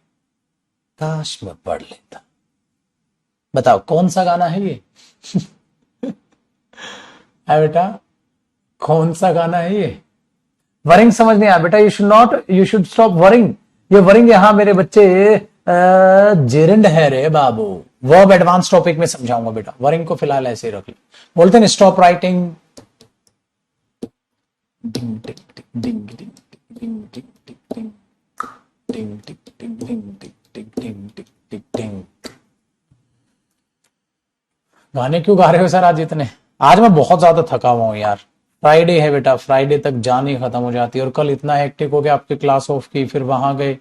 काश मैं पढ़ लेता। बताओ कौन सा गाना है ये है बेटा, कौन सा गाना है ये। वरिंग समझ नहीं आया बेटा, यू शुड स्टॉप वरिंग। ये वरिंग यहां मेरे बच्चे जेरेंड है रे बाबू, वर्ब एडवांस टॉपिक में समझाऊंगा बेटा। वरिंग को फिलहाल ऐसे ही रख लो। बोलते हैं स्टॉप राइटिंग, डिंग टिक टिक डिंग डिंग डिंग टिक टिक डिंग डिंग टिक टिक डिंग टिक टिक डिंग टिक टिक डिंग। गाने क्यों गा रहे हो सर आज इतने? आज मैं बहुत ज्यादा थका हुआ हूं यार। फ्राइडे है बेटा, फ्राइडे तक जान ही खत्म हो जाती है। और कल इतना हेक्टिक हो गया, आपके क्लास ऑफ की, फिर वहां गए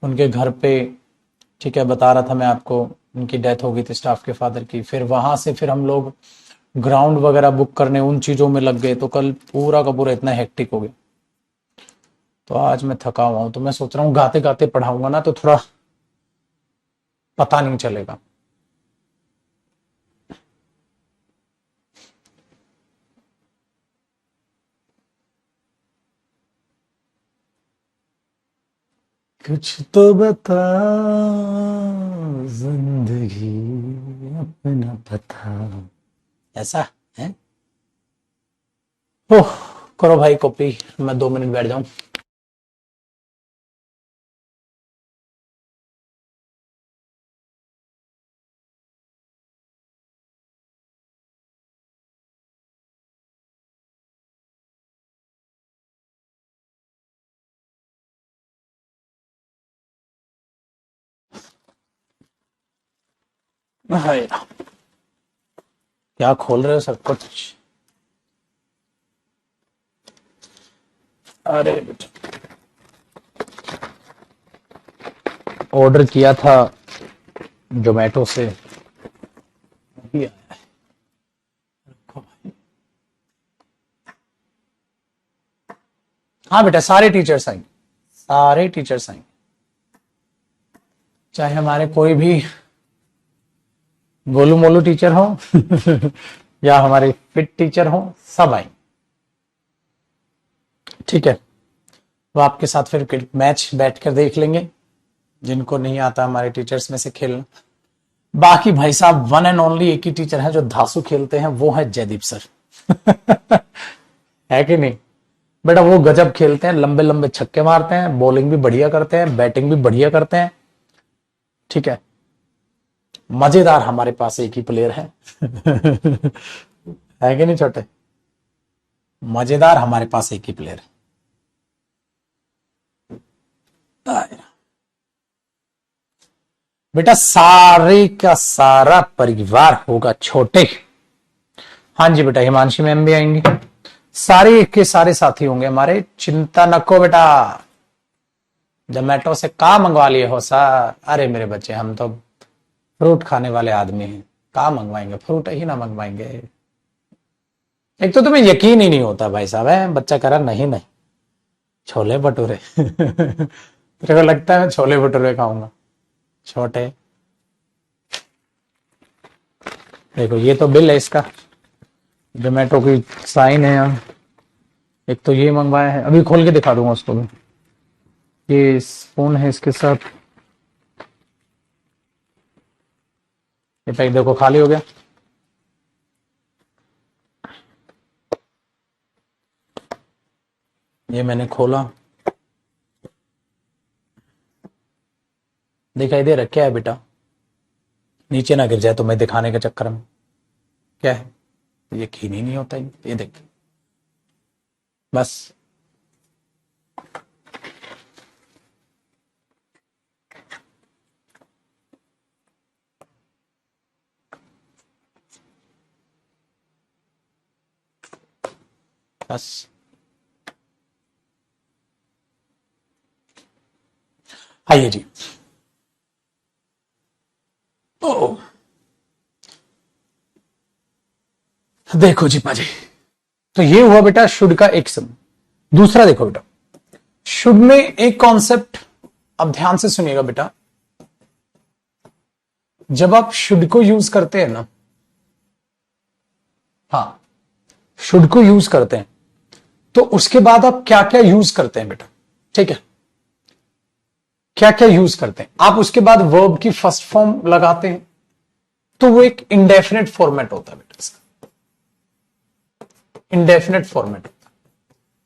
उनके घर पे। ठीक है, बता रहा था मैं आपको, उनकी डेथ हो गई थी स्टाफ के फादर की। फिर वहां से फिर हम लोग ग्राउंड वगैरह बुक करने, उन चीजों में लग गए। तो कल पूरा का पूरा इतना हेक्टिक हो गया, तो आज मैं थका हुआ हूं। तो मैं सोच रहा हूँ गाते गाते पढ़ाऊंगा ना तो थोड़ा पता नहीं चलेगा। कुछ तो बता जिंदगी अपना पता, ऐसा है। ओह, करो भाई कॉपी, मैं 2 मिनट बैठ जाऊं। हाय, क्या खोल रहे हो सब कुछ? अरे बेटा, ऑर्डर किया था जोमेटो से, अभी आया है। रखो भाई। हाँ बेटा, सारे टीचर्स आएंगे, सारे टीचर्स आएंगे, चाहे हमारे कोई भी गोलू मोलू टीचर हो या हमारे फिट टीचर हो, सब आएंगे। ठीक है, वो आपके साथ फिर मैच बैठकर देख लेंगे, जिनको नहीं आता हमारे टीचर्स में से खेलना। बाकी भाई साहब वन एंड ओनली एक ही टीचर है जो धासु खेलते हैं, वो है जयदीप सर है कि नहीं बेटा? वो गजब खेलते हैं, लंबे लंबे छक्के मारते हैं, बॉलिंग भी बढ़िया करते हैं, बैटिंग भी बढ़िया करते हैं। ठीक है, मजेदार हमारे पास एक ही प्लेयर है है कि नहीं छोटे? मजेदार हमारे पास एक ही प्लेयर है। बेटा सारे का सारा परिवार होगा छोटे। हाँ जी बेटा, हिमांशी मैम भी आएंगी, सारे के सारे साथी होंगे हमारे, चिंता न को बेटा। जोमेटो से का मंगवा लिए हो सर? अरे मेरे बच्चे, हम तो फ्रूट खाने वाले आदमी हैं, का मंगवाएंगे, फ्रूट ही ना मंगवाएंगे। एक तो तुम्हें यकीन ही नहीं होता भाई साहब, है बच्चा कह रहा नहीं नहीं छोले भटूरे तेरे को लगता है मैं छोले भटूरे खाऊंगा? छोटे, देखो ये तो बिल है इसका, जोमेटो की साइन है यहाँ। एक तो ये मंगवाया है, अभी खोल के दिखा दूंगा उसको भी। ये स्पून है इसके साथ, ये पैक देखो खाली हो गया। ये मैंने खोला, दिखाई दे रहा क्या है बेटा? नीचे ना गिर जाए तो मैं दिखाने के चक्कर में। क्या है? यकीन ही नहीं होता ये देख, बस बस। आइए जी। ओ देखो जी पाजी, तो ये हुआ बेटा शुड का एक सम। दूसरा देखो बेटा, शुड में एक कॉन्सेप्ट, अब ध्यान से सुनिएगा बेटा। जब आप शुड को यूज करते हैं ना, हाँ शुड को यूज करते हैं, तो उसके बाद आप क्या क्या यूज करते हैं बेटा? ठीक है, क्या क्या यूज करते हैं आप? उसके बाद वर्ब की फर्स्ट फॉर्म लगाते हैं, तो वो एक इंडेफिनेट फॉर्मेट होता है बेटा इसका, इंडेफिनेट फॉर्मेट होता है,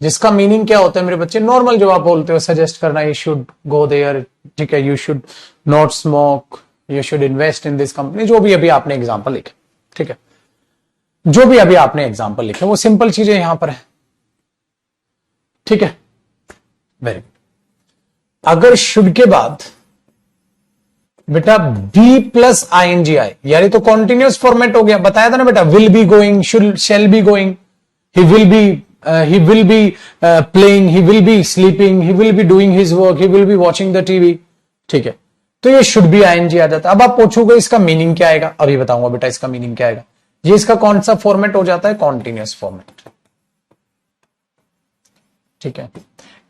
जिसका मीनिंग क्या होता है मेरे बच्चे? नॉर्मल जो आप बोलते हो, सजेस्ट करना, यू शुड गो देयर, ठीक है, you should not smoke, you should invest in this company, जो भी अभी आपने एग्जांपल लिखे, ठीक है, जो भी अभी आपने एग्जांपल लिखे, वो सिंपल चीजें यहां पर है, ठीक है, वेरी गुड। अगर शुड के बाद बेटा बी प्लस आईएनजी आए, यानी तो कॉन्टिन्यूस फॉर्मेट हो गया, बताया था ना बेटा, will be going, should shall be going, he will be playing, he will be sleeping, he will be doing his work, he will be watching the TV, ठीक है, तो ये शुड बी आईएनजी आ जाता है। अब आप पूछोगे इसका मीनिंग क्या आएगा? अभी बताऊंगा बेटा इसका मीनिंग क्या आएगा। ये इसका कौन सा फॉर्मेट हो जाता है? कॉन्टिन्यूस फॉर्मेट, ठीक है।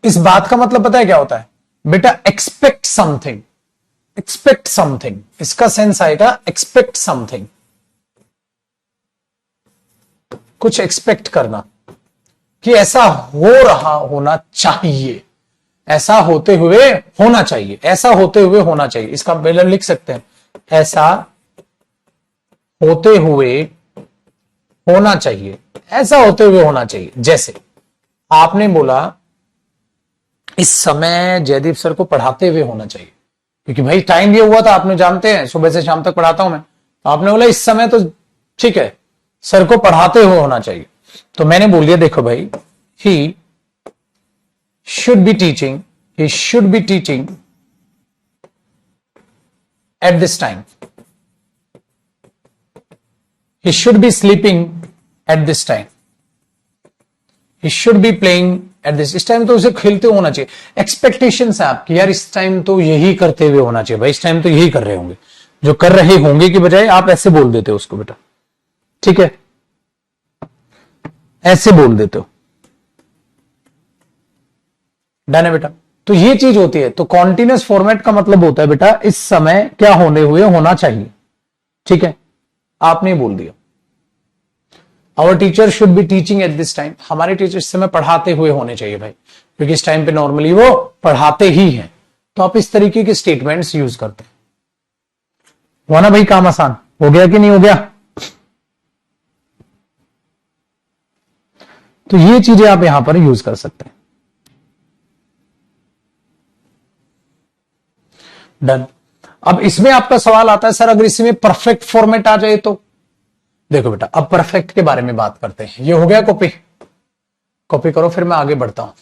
इस बात का मतलब पता है क्या होता है बेटा? एक्सपेक्ट समथिंग, एक्सपेक्ट समथिंग, इसका सेंस आएगा एक्सपेक्ट समथिंग, कुछ एक्सपेक्ट करना कि ऐसा हो रहा होना चाहिए, ऐसा होते हुए होना चाहिए, ऐसा होते हुए होना चाहिए। इसका पहले लिख सकते हैं, ऐसा होते हुए होना चाहिए, ऐसा होते हुए होना चाहिए। जैसे आपने बोला इस समय जयदीप सर को पढ़ाते हुए होना चाहिए, क्योंकि भाई टाइम ये हुआ था, आपने जानते हैं सुबह से शाम तक पढ़ाता हूं मैं, तो आपने बोला इस समय तो ठीक है, सर को पढ़ाते हुए होना चाहिए, तो मैंने बोल दिया देखो भाई, he should be teaching, he should be teaching at this time, he should be sleeping at this time, he should be playing at this, इस टाइम तो उसे खेलते होना चाहिए। एक्सपेक्टेशंस है आपकी, यार इस टाइम तो यही करते हुए होना चाहिए, भाई इस टाइम तो यही कर रहे होंगे, जो कर रहे होंगे की बजाय आप ऐसे बोल देते हो उसको बेटा, ठीक है, ऐसे बोल देते हो, डन है बेटा। तो ये चीज होती है, तो कॉन्टिन्यूस फॉर्मेट का मतलब होता है बेटा इस समय क्या होने हुए होना चाहिए, ठीक है, आपने बोल दिया our teacher should be teaching at this time, हमारे टीचर इस समय पढ़ाते हुए होने चाहिए भाई, क्योंकि इस टाइम पे नॉर्मली वो पढ़ाते ही हैं, तो आप इस तरीके के स्टेटमेंट्स यूज करते हैं। हुआ ना भाई काम आसान? हो गया कि नहीं हो गया? तो ये चीजें आप यहां पर यूज कर सकते हैं, डन। अब इसमें आपका सवाल आता है सर अगर इसमें परफेक्ट फॉर्मेट आ जाए तो? देखो बेटा अब परफेक्ट के बारे में बात करते हैं। ये हो गया कॉपी, कॉपी करो फिर मैं आगे बढ़ता हूं।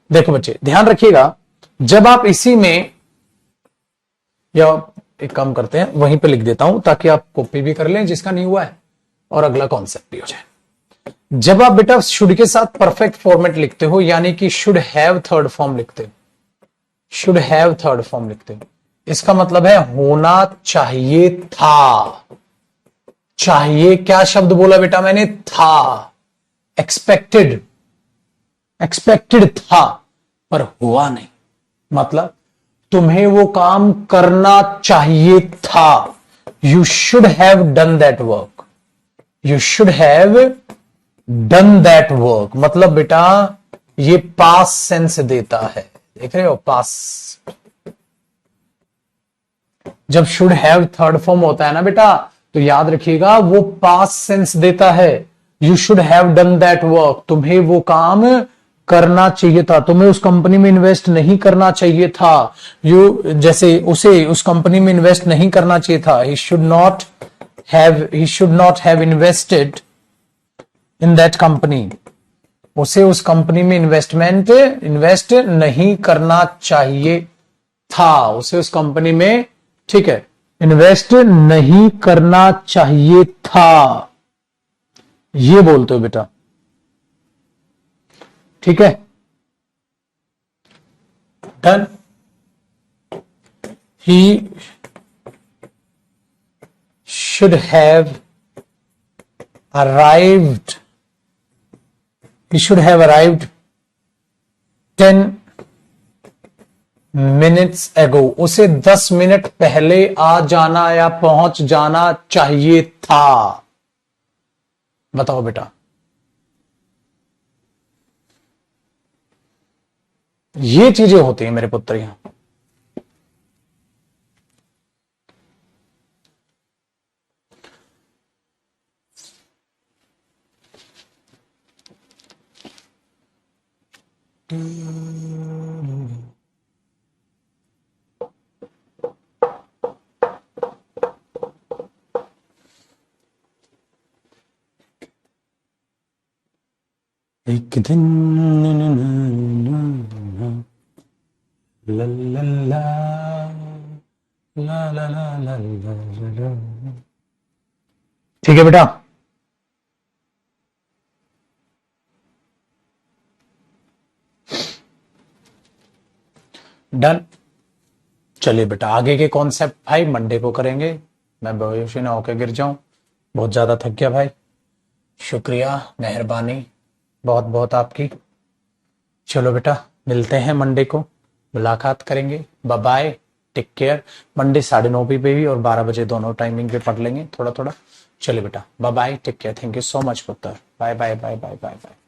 देखो बच्चे ध्यान रखिएगा, जब आप इसी में, या एक काम करते हैं वहीं पे लिख देता हूं ताकि आप कॉपी भी कर लें जिसका नहीं हुआ है और अगला कॉन्सेप्ट भी हो जाए। जब आप बेटा शुड के साथ परफेक्ट फॉर्मेट लिखते हो, यानी कि शुड हैव थर्ड फॉर्म लिखते हो, शुड हैव थर्ड फॉर्म लिखते हो, इसका मतलब है होना चाहिए था। चाहिए क्या शब्द बोला बेटा मैंने? था। एक्सपेक्टेड, एक्सपेक्टेड था पर हुआ नहीं, मतलब तुम्हें वो काम करना चाहिए था। You should have done that work, you should have done that work, मतलब बेटा ये पास सेंस देता है, देख रहे हो पास। जब शुड हैव थर्ड फॉर्म होता है ना बेटा, तो याद रखिएगा वो पास सेंस देता है। You should have done that work, तुम्हें वो काम करना चाहिए था, तुम्हें उस कंपनी में इन्वेस्ट नहीं करना चाहिए था। यू जैसे उसे उस कंपनी में इन्वेस्ट नहीं करना चाहिए था। He should not have invested in that company, उसे उस कंपनी में इन्वेस्ट नहीं करना चाहिए था, उसे उस कंपनी में, ठीक है, इन्वेस्ट नहीं करना चाहिए था, ये बोलते हो बेटा, ठीक है। Done. He should have arrived, he should have arrived 10 minutes ago, उसे 10 मिनट पहले आ जाना या पहुंच जाना चाहिए था। बताओ बेटा, ये चीजें होती हैं मेरे पुत्र यहां। एक दिन ला ला ला ला ला ला ला, ठीक है बेटा। डन। चलिए बेटा आगे के कॉन्सेप्ट भाई मंडे को करेंगे। मैं बेहोश ना होकर गिर जाऊं, बहुत ज्यादा थक गया भाई। शुक्रिया, मेहरबानी बहुत बहुत आपकी। चलो बेटा मिलते हैं मंडे को, मुलाकात करेंगे। Bye bye, take care. Monday 9:30 पे भी और 12 बजे दोनों टाइमिंग पे पढ़ लेंगे थोड़ा थोड़ा। चलिए बेटा bye bye, take care, thank you so much पुत्र। Bye bye bye bye bye bye.